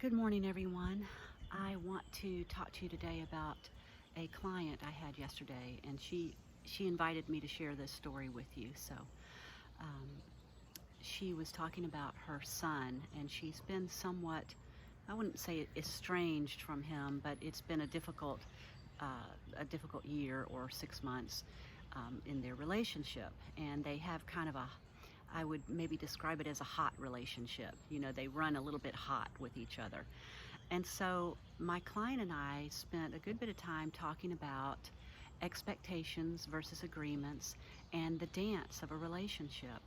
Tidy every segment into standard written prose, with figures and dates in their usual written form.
Good morning, everyone. I want to talk to you today about a client I had yesterday, and she invited me to share this story with you. Um, she was talking about her son, and she's been somewhat, I wouldn't say estranged from him, but it's been a difficult year or 6 months in their relationship, and they have kind of a, I would maybe describe it as a hot relationship. You know, they run a little bit hot with each other. And so my client and I spent a good bit of time talking about expectations versus agreements and the dance of a relationship.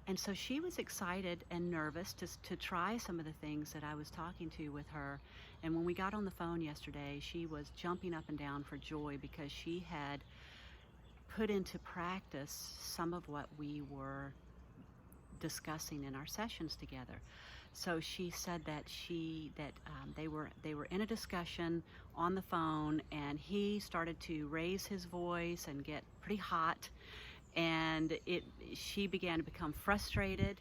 And so she was excited and nervous to try some of the things that I was talking to with her. And when we got on the phone yesterday, she was jumping up and down for joy because she had put into practice some of what we were discussing in our sessions together. So she said that they were in a discussion on the phone, and he started to raise his voice and get pretty hot, and it she began to become frustrated.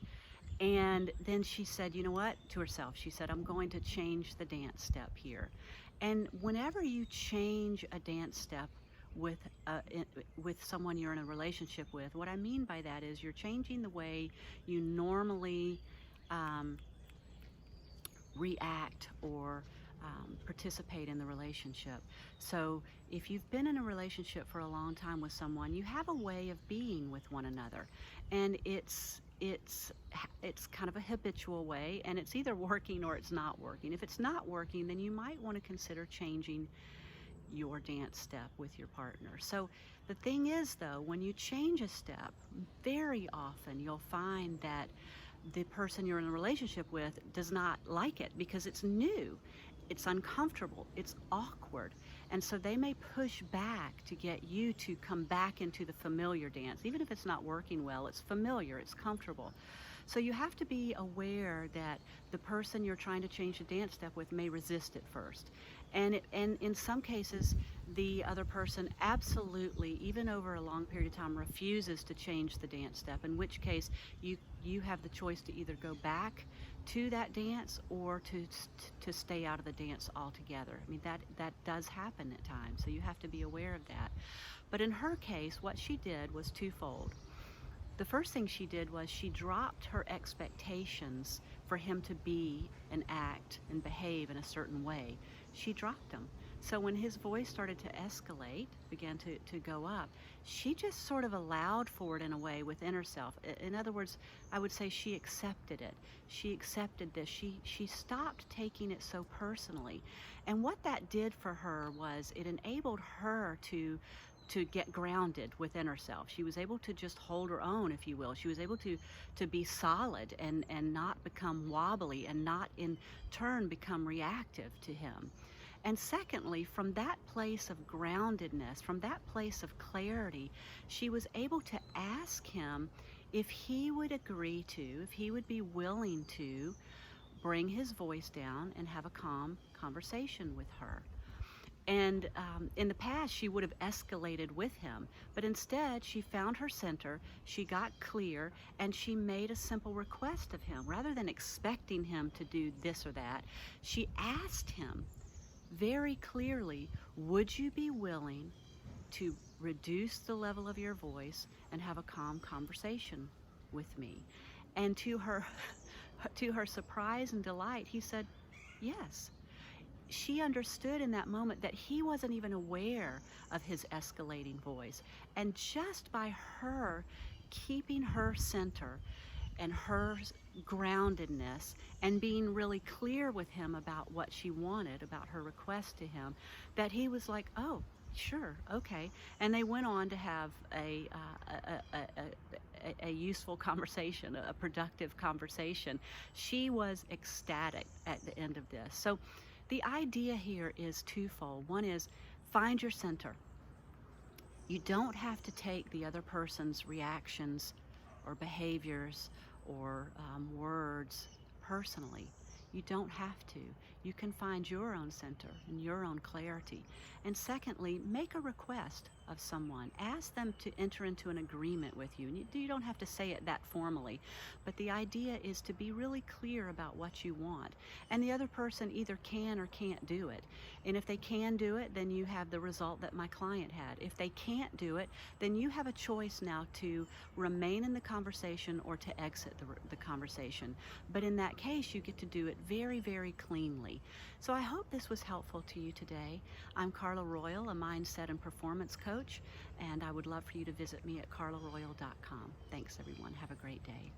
And then she said, you know what, to herself, she said, I'm going to change the dance step here. And whenever you change a dance step with with someone you're in a relationship with, what I mean by that is you're changing the way you normally um, react or participate in the relationship. So if you've been in a relationship for a long time with someone, you have a way of being with one another, and it's kind of a habitual way, and it's either working or it's not working. If it's not working, then you might want to consider changing your dance step with your partner. So the thing is, though, when you change a step, very often you'll find that the person you're in a relationship with does not like it because it's new, it's uncomfortable, it's awkward. And so they may push back to get you to come back into the familiar dance. Even if it's not working well, it's familiar, it's comfortable. So you have to be aware that the person you're trying to change the dance step with may resist it first. And in some cases, the other person absolutely, even over a long period of time, refuses to change the dance step, in which case you have the choice to either go back to that dance or to stay out of the dance altogether. I mean, that does happen at times, so you have to be aware of that. But in her case, what she did was twofold. The first thing she did was she dropped her expectations for him to be and act and behave in a certain way. She dropped them. So when his voice started to escalate, began to go up, she just sort of allowed for it in a way within herself. In other words, I would say she accepted it. She accepted this. She stopped taking it so personally. And what that did for her was it enabled her to get grounded within herself. She was able to just hold her own, if you will. She was able to be solid and not become wobbly and not in turn become reactive to him. And secondly, from that place of groundedness, from that place of clarity, she was able to ask him if he would agree to, if he would be willing to bring his voice down and have a calm conversation with her. And in the past, she would have escalated with him, but instead, she found her center, she got clear, and she made a simple request of him. Rather than expecting him to do this or that, she asked him very clearly, would you be willing to reduce the level of your voice and have a calm conversation with me? And to her, to her surprise and delight, he said, yes. She understood in that moment that he wasn't even aware of his escalating voice. And just by her keeping her center and her groundedness and being really clear with him about what she wanted, about her request to him, that he was like, oh, sure, okay. And they went on to have a useful conversation, a productive conversation. She was ecstatic at the end of this. So the idea here is twofold. One is find your center. You don't have to take the other person's reactions or behaviors or words personally. You don't have to. You can find your own center and your own clarity. And secondly, make a request of someone. Ask them to enter into an agreement with you. And you don't have to say it that formally, but the idea is to be really clear about what you want. And the other person either can or can't do it. And if they can do it, then you have the result that my client had. If they can't do it, then you have a choice now to remain in the conversation or to exit the conversation. But in that case, you get to do it very, very cleanly. So I hope this was helpful to you today. I'm Carla Royal, a mindset and performance coach, and I would love for you to visit me at carlaroyal.com. Thanks, everyone. Have a great day.